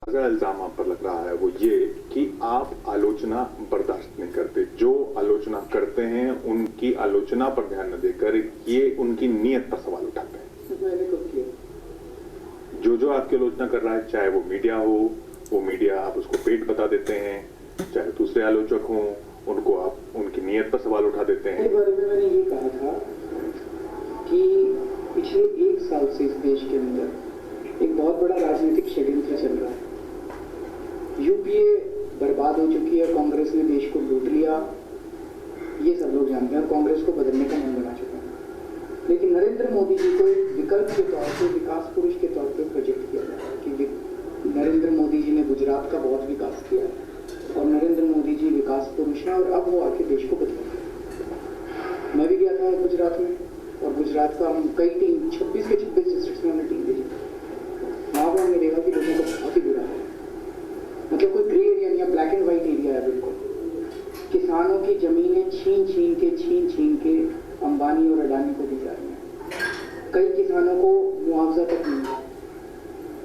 इल्जाम आप पर लग रहा है वो ये कि आप आलोचना बर्दाश्त नहीं करते, जो आलोचना करते हैं उनकी आलोचना पर ध्यान न देकर ये उनकी नीयत पर सवाल उठाते हैं। मैंने कब किया? जो आपकी आलोचना कर रहा है, चाहे वो मीडिया हो, वो मीडिया आप उसको पेट बता देते हैं, चाहे दूसरे आलोचक हों, उनको आप उनकी नीयत पर सवाल उठा देते हैं। इस बारे में मैंने ये कहा था कि पिछले 1 साल से इस देश के अंदर एक बहुत बड़ा राजनीतिक षड्यंत्र चल रहा है। यूपीए बर्बाद हो चुकी है, कांग्रेस ने देश को लूट लिया, ये सब लोग जानते हैं और कांग्रेस को बदलने का मन बना चुका है। लेकिन नरेंद्र मोदी जी को एक विकल्प के तौर पर, विकास पुरुष के तौर पर प्रोजेक्ट किया जा रहा है कि नरेंद्र मोदी जी ने गुजरात का बहुत विकास किया है और नरेंद्र मोदी जी विकास पुरुष हैं और अब वो आके देश को बदलेंगे। मैं भी गया था गुजरात में और गुजरात का हम कई टीम 26 के 26 डिस्ट्रिक्ट में हमने टीम भेजी। वहाँ पर हमने देखा कि लोगों को बहुत ही बुरा है, मतलब कोई ग्रे एरिया नहीं है, ब्लैक एंड व्हाइट एरिया है बिल्कुल। किसानों की जमीनें छीन के अंबानी और अडानी को दी जा रही हैं। कई किसानों को मुआवजा तक नहीं मिला।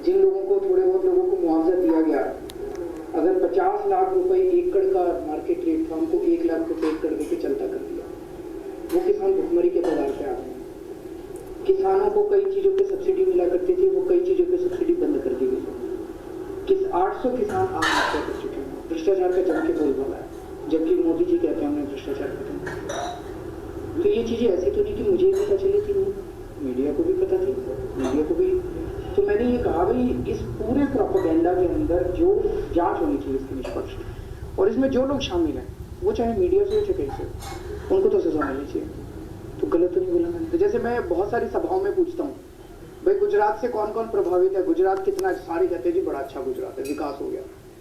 जिन लोगों को, थोड़े बहुत लोगों को मुआवजा दिया गया, अगर 50 लाख रुपए एकड़ का मार्केट रेट था, उनको 1 लाख रुपए एकड़ देके चलता कर दिया। वो किसान भुखमरी के कगार पे आ गए। किसानों को कई चीजों पे सब्सिडी मिला करती थी, वो कई चीजों पे सब्सिडी बंद कर दी गई। 800 किसान आत्महत्या कर चुके हैं। भ्रष्टाचार का जम के बोलबाला है, जबकि मोदी जी कहते हैं हमने भ्रष्टाचार खत्म किया। तो ये चीजें ऐसी तो नहीं कि मुझे ही पता चली थी, मीडिया को भी पता थी, मीडिया को भी। तो मैंने ये कहा भाई इस पूरे प्रोपेगेंडा के अंदर जो जांच होनी चाहिए इसकी निष्पक्ष, और इसमें जो लोग शामिल हैं वो चाहे मीडिया से हो चाहे कहीं से, उनको तो सजा मिलनी चाहिए। तो गलत तो नहीं बोला मैंने। तो जैसे मैं बहुत सारी सभाओं में पूछता हूँ भाई गुजरात से कौन कौन प्रभावित है, गुजरात कितना, सारे कहते हैं जी बड़ा अच्छा गुजरात है, विकास हो गया।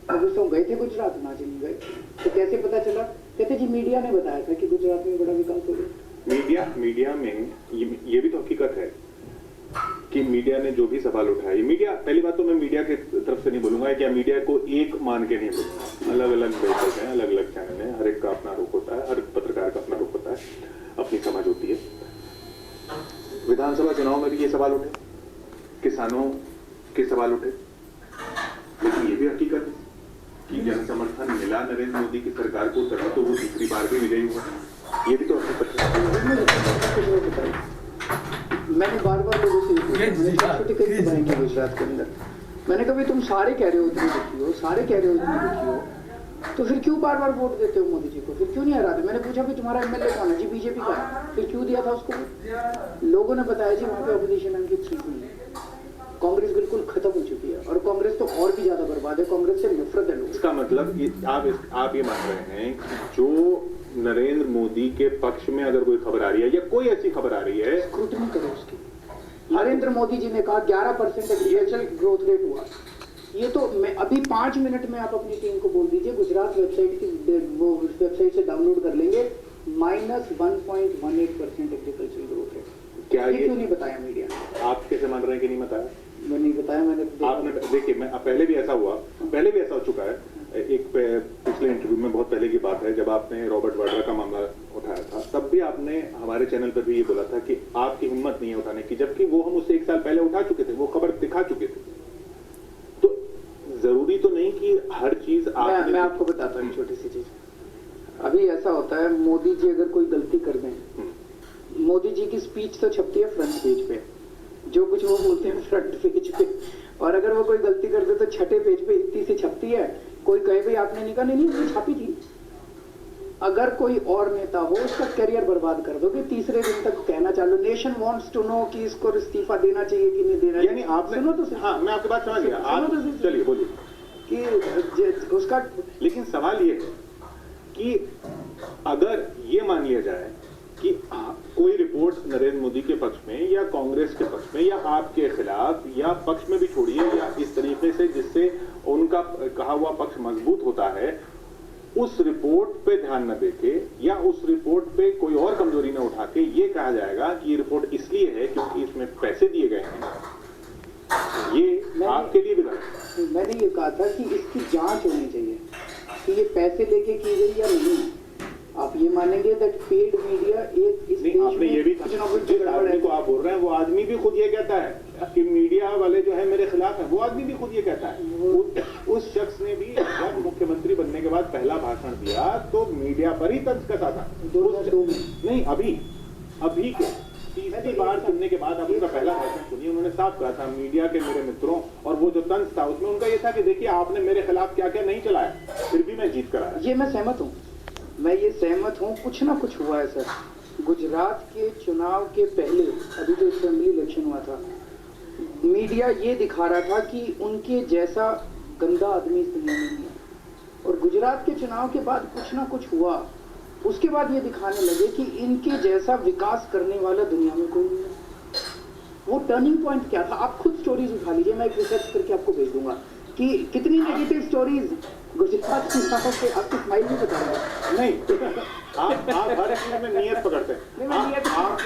मैं पूछता हूँ गए थे गुजरात? ना जी नहीं गए। तो कैसे पता चला? कहते जी मीडिया ने बताया था कि गुजरात में बड़ा विकास हो गया। मीडिया में ये भी तो हकीकत है कि मीडिया ने जो भी सवाल उठाए, मीडिया, पहली बात तो मैं मीडिया की तरफ से नहीं बोलूंगा कि मीडिया को एक मान के नहीं बोलूंगा। अलग अलग बेहतर हैं, अलग अलग चैनल हैं, हर एक का अपना रुख होता है, हर पत्रकार का अपना रुख होता है, अपनी समझ होती है। विधानसभा चुनाव में भी ये सवाल उठे, किसानों के सवाल उठे, लेकिन ये भी हकीकत है कि जन समर्थन मिला नरेंद्र मोदी की सरकार को, तभी तो वो दूसरी बार भी मिले हुए। ये भी तो हकीकत है। मैंने बार-बार लोगों से गुजरात के अंदर मैंने कभी तुम सारे कह रहे हो इतनी दुखी हो, सारे कह रहे हो इतनी दुखी हो, तो फिर क्यों बार-बार वोट देते हो मोदी जी को? फिर क्यों नहीं हराते? मैंने पूछा कि तुम्हारा एमएलए कौन है? जी बीजेपी का है। फिर क्यों दिया था उसको? लोगों ने बताया जी वहाँ पे अपोजिशन अंकित ठीक हुई है, कांग्रेस बिल्कुल खत्म हो चुकी है और कांग्रेस तो और भी ज्यादा बर्बाद है, कांग्रेस से नफरत है लोग। इसका मतलब आप ये मान रहे हैं कि जो नरेंद्र मोदी के पक्ष में अगर कोई खबर आ रही है या कोई ऐसी खबर आ रही है, स्क्रूटनी करो उसकी। नरेंद्र मोदी जी ने कहा 11% एग्रीकल्चर ग्रोथ रेट हुआ। ये तो मैं अभी 5 मिनट में आप अपनी टीम को बोल दीजिए, गुजरात वेबसाइट की, वो वेबसाइट से डाउनलोड कर लेंगे, -1.18% एग्रीकल्चर ग्रोथ रेट। क्या ये क्यों नहीं बताया मीडिया ने? आप कैसे मान रहे हैं कि नहीं बताया? मैं नहीं बताया, मैंने आपने देखिए, मैं पहले भी ऐसा हो चुका है। एक पिछले इंटरव्यू में, बहुत पहले की बात है, जब आपने रॉबर्ट वाड्रा का मामला उठाया था, तब भी आपने हमारे चैनल पर भी ये बोला था कि आपकी हिम्मत नहीं है उठाने की, जबकि वो हम उससे 1 साल पहले उठा चुके थे, वो खबर दिखा चुके थे। तो जरूरी तो नहीं कि हर चीज मैं आपको बताता हूँ छोटी सी चीज। अभी ऐसा होता है, मोदी जी अगर कोई गलती कर दें, मोदी जी की स्पीच तो छपती है फ्रंट पेज पे, जो कुछ वो बोलते हैं फ्रंट पेज पे, और अगर वो कोई गलती कर दे तो छठे पेज पे इतनी सी छपती है। कोई कहे भाई आपने नहीं कहा, नहीं छापी थी। अगर कोई और नेता हो उसका करियर बर्बाद कर दोगे, तीसरे दिन तक कहना चालू, नेशन वांट्स टू नो कि इसको इस्तीफा देना चाहिए कि नहीं देना चाहिए। आप सुनो तो, हाँ मैं आपकी बात समझ गया, चलिए बोलिए कि उसका। लेकिन सवाल ये है कि अगर ये मान लिया जाए कि कोई रिपोर्ट नरेंद्र मोदी के पक्ष में या कांग्रेस के पक्ष में या आपके खिलाफ या पक्ष में भी छोड़िए, या इस तरीके से जिससे उनका कहा हुआ पक्ष मजबूत होता है, उस रिपोर्ट पे ध्यान न देके या उस रिपोर्ट पे कोई और कमजोरी न उठा के ये कहा जाएगा कि ये रिपोर्ट इसलिए है क्योंकि इसमें पैसे दिए गए हैं, ये आपके लिए भी गलत। मैंने ये कहा था कि इसकी जांच होनी चाहिए कि ये पैसे लेके की गई या नहीं। आप ये मानेंगे दैट पेड मीडिया एक इस देश में आपने ये भी, जिस आदमी को आप बोल रहे हैं वो आदमी भी खुद ये कहता है कि मीडिया वाले जो है मेरे खिलाफ है, वो आदमी भी खुद ये कहता है। उस शख्स ने भी जब मुख्यमंत्री बनने के बाद पहला भाषण दिया तो मीडिया पर ही तंज कसा था। 2002 में नहीं, अभी के तीसरी बार सुनने के बाद आप उनका पहला भाषण सुनिए, उन्होंने साफ कहा था मीडिया के मेरे मित्रों, और वो जो तंज था उसमें उनका ये था कि देखिए आपने मेरे खिलाफ क्या क्या नहीं चलाया, फिर भी मैं जीत कर आया। ये मैं सहमत हूँ, मैं ये सहमत हूँ। कुछ ना कुछ हुआ है सर। गुजरात के चुनाव के पहले, अभी जो असेंबली इलेक्शन हुआ था, मीडिया ये दिखा रहा था कि उनके जैसा गंदा आदमी इस दुनिया में नहीं है। और गुजरात के चुनाव के बाद कुछ ना कुछ हुआ, उसके बाद ये दिखाने लगे कि इनके जैसा विकास करने वाला दुनिया में कोई नहीं है। वो टर्निंग पॉइंट क्या था? आप खुद स्टोरीज उठा लीजिए, मैं एक रिसर्च करके आपको भेज दूंगा कि कितनी नेगेटिव स्टोरीज गुजरात की साहब से आपको स्माइल भी बताऊंगा। नहीं, आप हर एक चीज में नियत पकड़ते हैं। आप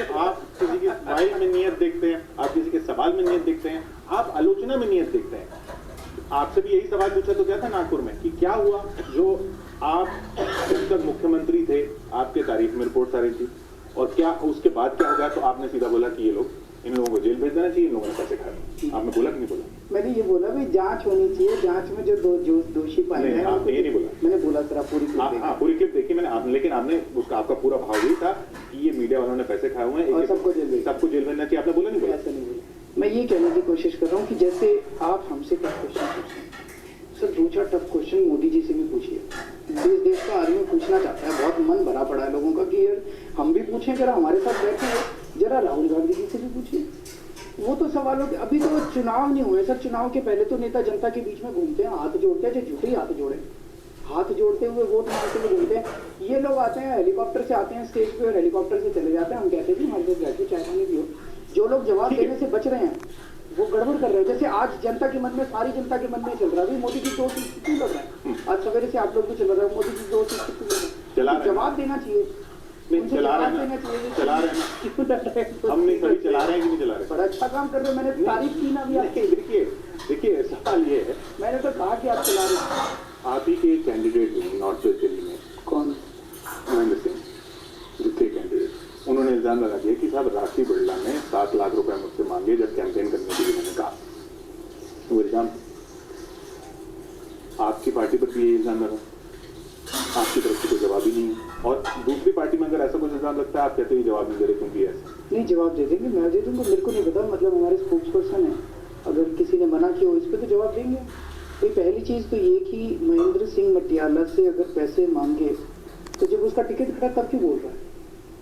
किसी की स्माइल में नियत देखते हैं, आप किसी के सवाल में नियत देखते हैं, आप आलोचना में नियत देखते हैं। आपसे भी यही सवाल पूछा तो क्या था नागपुर में कि क्या हुआ जो आप जब तक मुख्यमंत्री थे आपके तारीफ में रिपोर्ट आ रही थी, और क्या उसके बाद क्या हो गया? तो आपने सीधा बोला कि ये लोग, इन लोगों को जेल भेज देना चाहिए, इन लोगों ने पैसे खाए। आपने बोला कि नहीं बोला? मैंने ये बोला भी जांच होनी चाहिए, जांच में जो दोषी पाए नहीं, हैं आपने ये नहीं बोला। मैंने बोला सर, आप पूरी क्लिप देखिए। हाँ, पूरी क्लिप देखी मैंने, लेकिन आपने उसका आपका पूरा भाव यही था कि ये मीडिया वालों ने पैसे खाए हुए हैं और सबको जेल भेजना चाहिए। आपने बोला नहीं बोला? ऐसा नहीं बोला। मैं ये कहने की कोशिश कर रहा हूँ कि जैसे आप हमसे टफ क्वेश्चन पूछते हैं sir, 2-4 tough question Modi ji से भी पूछिए। देश का आदमी पूछना चाहता है, बहुत मन भरा पड़ा है लोगों का कि यार हम भी पूछें, जरा हमारे साथ बैठे, जरा राहुल गांधी जी से भी पूछिए। वो तो सवालों के, अभी तो चुनाव नहीं हुए सर, चुनाव के पहले तो नेता जनता के बीच में घूमते हैं, हाथ जोड़ते हैं, जो झूठे हाथ जोड़े, हाथ जोड़ते हुए वोट मांगते हुए घूमते हैं। ये लोग आते हैं हेलीकॉप्टर से, आते हैं स्टेज पे और हेलीकॉप्टर से चले जाते हैं। हम कहते हैं कि हमारे पास बैठे चाय पानी पियो। जो लोग जवाब देने से बच रहे हैं वो गड़बड़ कर रहे हैं। जैसे आज जनता के मन में, सारी जनता के मन में चल रहा है मोदी जी 2 सीट क्यों लग रहा है। आज सवेरे से आप लोग भी चल रहा है मोदी जी 2 सीट क्यों लग रहा है। जवाब देना चाहिए, चला रहे हैं, हम नहीं, सभी चला रहे हैं कि नहीं चला रहे? बड़ा अच्छा काम कर रहे हो, मैंने तारीफ की ना भी आपकी। देखिए सवाल ये है, मैंने तो कहा कि आप चला रहे हैं। आप ही के कैंडिडेट नॉर्थ वेस्ट दिल्ली में, कौन? महेंद्र सिंह जो थे कैंडिडेट, उन्होंने इल्जाम लगा दिया कि साहब राखी बिरला ने 7 लाख रुपए मुझसे मांगे जब कैंपेन करने के लिए मैंने कहा। वो इल्जाम आपकी पार्टी पर भी ये इल्जाम लगा, आपकी तरफ से कोई जवाब ही नहीं है। और दूसरी पार्टी में अगर ऐसा कुछ इल्जाम लगता है, आप कहते हैं जवाब नहीं दे रहे क्योंकि ऐसा नहीं, जवाब दे देंगे, मैं दे दूंगा, मेरे को नहीं पता, मतलब हमारे स्पोक्स पर्सन है, अगर किसी ने मना किया हो इस पर तो जवाब देंगे। तो पहली चीज़ तो ये कि महेंद्र सिंह मटियाला से अगर पैसे मांगे तो जब उसका टिकट कटा तब क्यों बोल रहा है?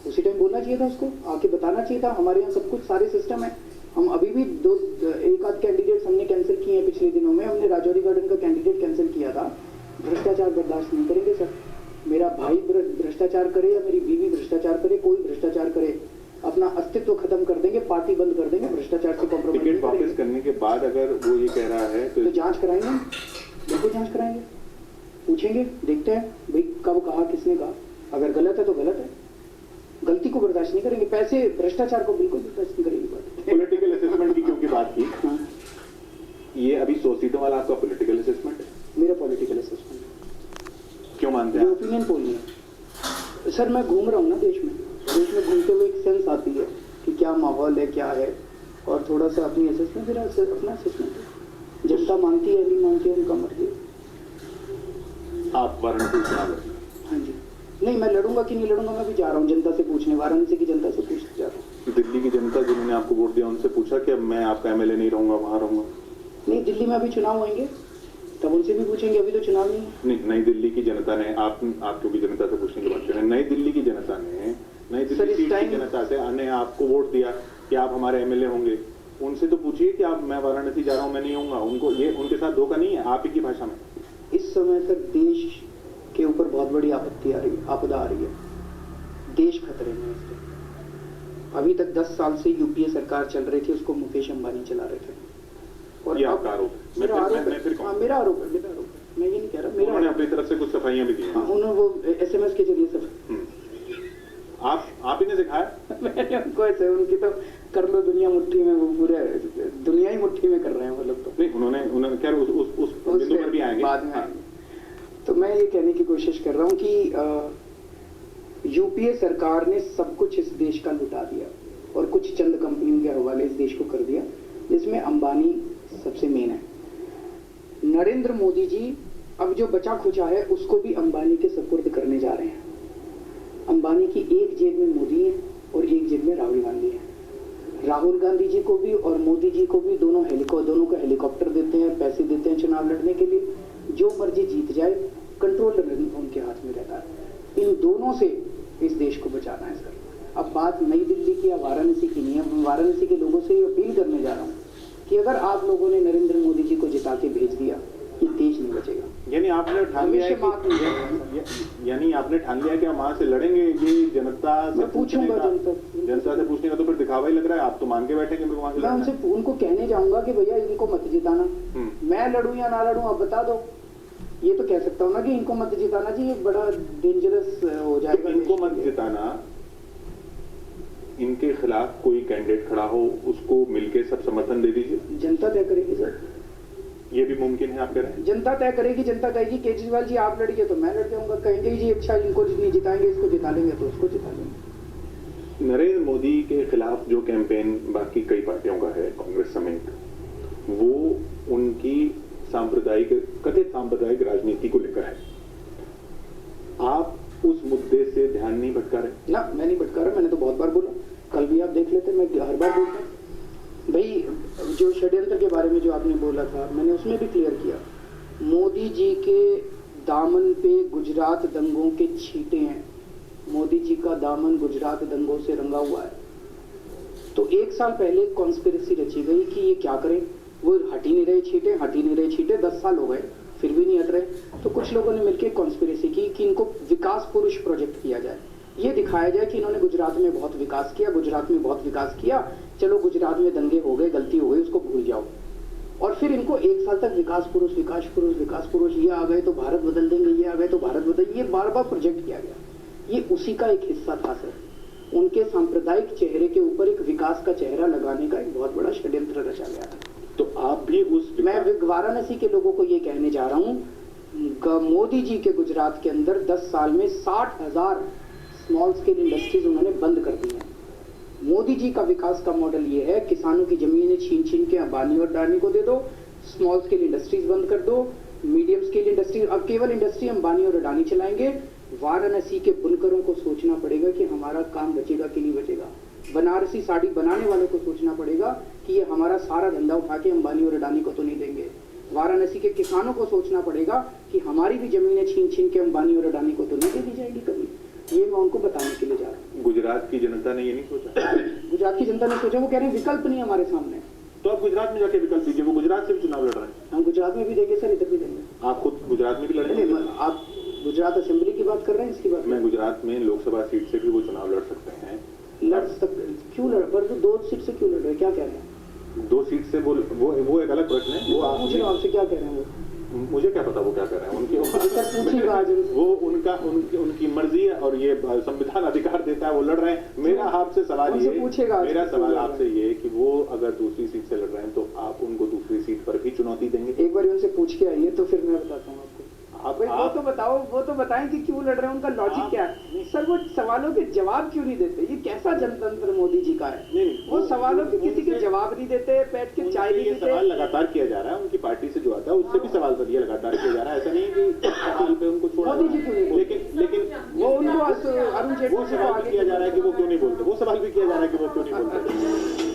उसी टाइम बोलना चाहिए था, उसको आके बताना चाहिए था। हमारे यहाँ सब कुछ सारे सिस्टम है, हम अभी भी 1 आध कैंडिडेट हमने कैंसिल किए हैं पिछले दिनों में। हमने राजौरी गार्डन का कैंडिडेट कैंसिल किया था। भ्रष्टाचार बर्दाश्त नहीं करेंगे सर। मेरा भाई भ्रष्टाचार करे या मेरी बीवी भ्रष्टाचार करे, कोई भ्रष्टाचार करे, अपना अस्तित्व खत्म कर देंगे, पार्टी बंद कर देंगे, भ्रष्टाचार से कॉम्प्रोमाइज टिकट वापस करने के बाद अगर वो ये कह रहा है तो जांच कराएंगे, बिल्कुल जांच कराएंगे, पूछेंगे, देखते हैं भाई कब कहा, किसने कहा। अगर गलत है तो गलत है, गलती को बर्दाश्त नहीं करेंगे, पैसे भ्रष्टाचार को बिल्कुल बर्दाश्त नहीं करेंगे। पॉलिटिकल असेसमेंट की क्योंकि बात की, हाँ, ये अभी 100 सीटों वाला आपका पॉलिटिकल असेसमेंट है? मेरा पॉलिटिकल असेसमेंट क्यों मानते ये हैं? ओपिनियन पोल नहीं है सर। मैं घूम रहा हूँ ना देश में घूमते हुए एक सेंस आती है कि क्या माहौल है, क्या है, और थोड़ा सा अपनी असेसमेंट, मेरा अपना असेसमेंट है। जनता मानती है नहीं मानती है उनका मर्जी। आप वाराणसी चुनाव लड़ेंगे? हाँ जी, नहीं मैं लड़ूंगा कि नहीं लड़ूंगा, मैं भी जा रहा हूँ जनता से पूछने, वाराणसी की जनता से पूछने जा रहा हूँ। दिल्ली की जनता जिन्होंने आपको वोट दिया उनसे पूछा कि अब मैं आपका एमएलए नहीं रहूंगा, वहां रहूंगा? नहीं, दिल्ली में अभी चुनाव होंगे तब उनसे भी पूछेंगे, अभी तो चुनाव नहीं है। नहीं, नई दिल्ली की जनता ने, आप क्योंकि जनता से पूछने की बात करें, नई दिल्ली की जनता ने, नई दिल्ली की जनता से ने आपको वोट दिया कि आप हमारे एमएलए होंगे, उनसे तो पूछिए कि आप, मैं वाराणसी जा रहा हूं, मैं नहीं होऊंगा। उनको ये, उनके साथ धोखा नहीं है आप ही की भाषा में? इस समय सर देश के ऊपर बहुत बड़ी आपत्ति आ रही है, आपदा आ रही है, देश खतरे में है। अभी तक 10 साल से यूपीए सरकार चल रही थी, उसको मुकेश अंबानी चला रहे थे। और ये आपका आरोप है? मेरा आरोप है, मेरा आरोप है, मैं ये नहीं कह रहा, मेरा उन्होंने अपनी तरफ से कुछ सफाइयां भी दी हैं। उन्होंने वो SMS के जरिए सब आप ही ने सिखाया? मैंने उनको ऐसे, उनकी तो कर लो दुनिया मुट्ठी में, वो पूरे दुनिया ही मुट्ठी में कर रहे हैं वो लोग। तो नहीं, उन्होंने खैर उस बिंदु पर भी आएंगे, बाद में आएंगे। तो मैं ये कहने की कोशिश कर रहा हूँ कि यूपीए सरकार ने सब कुछ इस देश का लुटा दिया और कुछ चंद कंपनियों के हवाले इस देश को कर दिया। जिसमें अंबानी सबसे मेन है। नरेंद्र मोदी जी अब जो बचा खुचा है उसको भी अंबानी के सुपुर्द करने जा रहे हैं। अंबानी की एक जेब में मोदी है और एक जेब में राहुल गांधी है। राहुल गांधी जी को भी और मोदी जी को भी दोनों को हेलीकॉप्टर देते हैं, पैसे देते हैं चुनाव लड़ने के लिए। जो मर्जी जीत जाए, कंट्रोल उनके हाथ में रहता है। इन दोनों से इस देश को बचाना है सर। अब बात नई दिल्ली की या वाराणसी की नहीं है। मैं वाराणसी के लोगों से ये अपील करने जा रहा हूँ कि अगर आप लोगों ने नरेंद्र मोदी जी को जिता के भेज दिया, ये देश नहीं बचेगा। यानी आपने ठान लिया है यानी आपने ठान लिया कि हम वहां से लड़ेंगे। ये जनता से पूछूंगा, जनता से पूछने का तो फिर दिखावा ही लग रहा है। आप तो मान के बैठे कि वहां से मैं उनसे उनको कहने जाऊंगा कि भैया इनको मत जिताना। मैं लड़ूं या ना लड़ूं आप बता दो। ये तो कह सकता हूँ ना कि इनको मत जिताना जी, ये बड़ा डेंजरस हो जाएगा। इनको मत जिताना, इनके खिलाफ कोई कैंडिडेट खड़ा हो उसको मिलके सब समर्थन दे दीजिए। जनता तय करेगी सर। ये भी मुमकिन है आप कह रहे हैं? जनता तय करेगी। जनता कहेगी केजरीवाल जी आप लड़िए तो मैं लड़ जाऊंगा। कहेंगे जी अच्छा इनको नहीं जिताएंगे, इसको जिता लेंगे तो उसको जिता लेंगे। नरेंद्र मोदी के खिलाफ जो कैंपेन बाकी कई पार्टियों का है, कांग्रेस समेत, वो उनकी कथित सांप्रदायिक राजनीति को लेकर है। आप उस मुद्दे से ध्यान नहीं भटका रहे? ना, मैं नहीं भटका रहा। मैंने तो बहुत बार बोला, कल भी आप देख लेते, मैं हर बार बोलता हूँ। भाई जो षड्यंत्र के बारे में जो आपने बोला था, मैंने उसमें भी क्लियर किया। मोदी जी के दामन पे गुजरात दंगों के छींटे हैं। मोदी जी का दामन गुजरात दंगों से रंगा हुआ है। तो एक साल पहले कॉन्स्पिरेसी रची गई कि ये क्या करें, वो हट ही नहीं रहे छींटे। 10 साल हो गए फिर भी नहीं हट रहे। तो कुछ लोगों ने मिलकर कॉन्स्पिरेसी की कि इनको विकास पुरुष प्रोजेक्ट किया जाए। ये दिखाया जाए कि इन्होंने गुजरात में बहुत विकास किया, चलो गुजरात में दंगे हो गए, गलती हो गई, उसको भूल जाओ। और फिर इनको एक साल तक विकास पुरुष ये आ गए तो भारत बदल देंगे, ये आ गए तो भारत बदल, ये बार बार प्रोजेक्ट किया गया। ये उसी का एक हिस्सा था सर। उनके सांप्रदायिक चेहरे के ऊपर एक विकास का चेहरा लगाने का एक बहुत बड़ा षड्यंत्र रचा गया था। तो आप भी मैं वाराणसी के लोगों को ये कहने जा रहा हूँ, मोदी जी के गुजरात के अंदर 10 साल में 60,000 स्मॉल स्केल इंडस्ट्रीज उन्होंने बंद कर दी हैं। मोदी जी का विकास का मॉडल ये है, किसानों की जमीनें छीन के अंबानी और अडानी को दे दो, स्मॉल स्केल इंडस्ट्रीज बंद कर दो, मीडियम स्केल इंडस्ट्री, अब केवल इंडस्ट्री अंबानी और अडानी चलाएंगे। वाराणसी के बुनकरों को सोचना पड़ेगा कि हमारा काम बचेगा कि नहीं बचेगा। बनारसी साड़ी बनाने वालों को सोचना पड़ेगा कि ये हमारा सारा धंधा उठा के अंबानी और अडानी को तो नहीं देंगे। वाराणसी के किसानों को सोचना पड़ेगा कि हमारी भी जमीनें छीन के अंबानी और अडानी को तो नहीं दे दी जाएगी कभी। ये मैं उनको बताने के लिए जा रहा हूँ। गुजरात की जनता ने ये नहीं सोचा? गुजरात की जनता ने सोचा, वो कह रहे हैं विकल्प नहीं हमारे सामने। तो आप गुजरात में जाके विकल्प दीजिए। वो गुजरात से भी चुनाव लड़ रहे हैं। हम गुजरात में भी देंगे सर, इधर भी देंगे। आप खुद गुजरात में भी लड़ेंगे? आप गुजरात असेंबली की बात कर रहे हैं, इसकी बात? मैं गुजरात में लोकसभा सीट से भी वो चुनाव लड़ सकते हैं। क्यों लड़, पर 2 सीट से क्यों लड़ रहे हैं, क्या कह रहे हैं? 2 सीट से वो एक अलग प्रश्न है। वो आप पूछ रहे हो, आपसे क्या कह रहे हैं वो? मुझे क्या पता वो क्या कर रहे हैं। वो उनकी मर्जी है और ये संविधान अधिकार देता है, वो लड़ रहे हैं। मेरा आपसे सवाल ये, मेरा सवाल आपसे ये कि वो अगर दूसरी सीट से लड़ रहे हैं तो आप उनको दूसरी सीट पर भी चुनौती देंगे? एक बार उनसे पूछ के आइए तो फिर मैं बताता हूँ आपको। वो तो बताएं कि क्यों लड़ रहे हैं, उनका लॉजिक क्या है। सर वो सवालों के जवाब क्यों नहीं देते? ये कैसा जनतंत्र मोदी जी का है? वो सवालों के किसी के जवाब नहीं देते, बैठ के चाय नहीं पीते। सवाल लगातार किया जा रहा है, उनकी पार्टी से जो आता है उससे भी सवाल कर दिया लगातार किया जा रहा है। ऐसा नहीं है कि सवाल पे उनको छोड़ा। मोदी जी क्यों नहीं? लेकिन वो उनको अरुण जेटली वो सवाल भी किया जा रहा है कि वो क्यों नहीं बोलते। वो सवाल भी किया जा रहा है कि वो क्यों नहीं बोलते।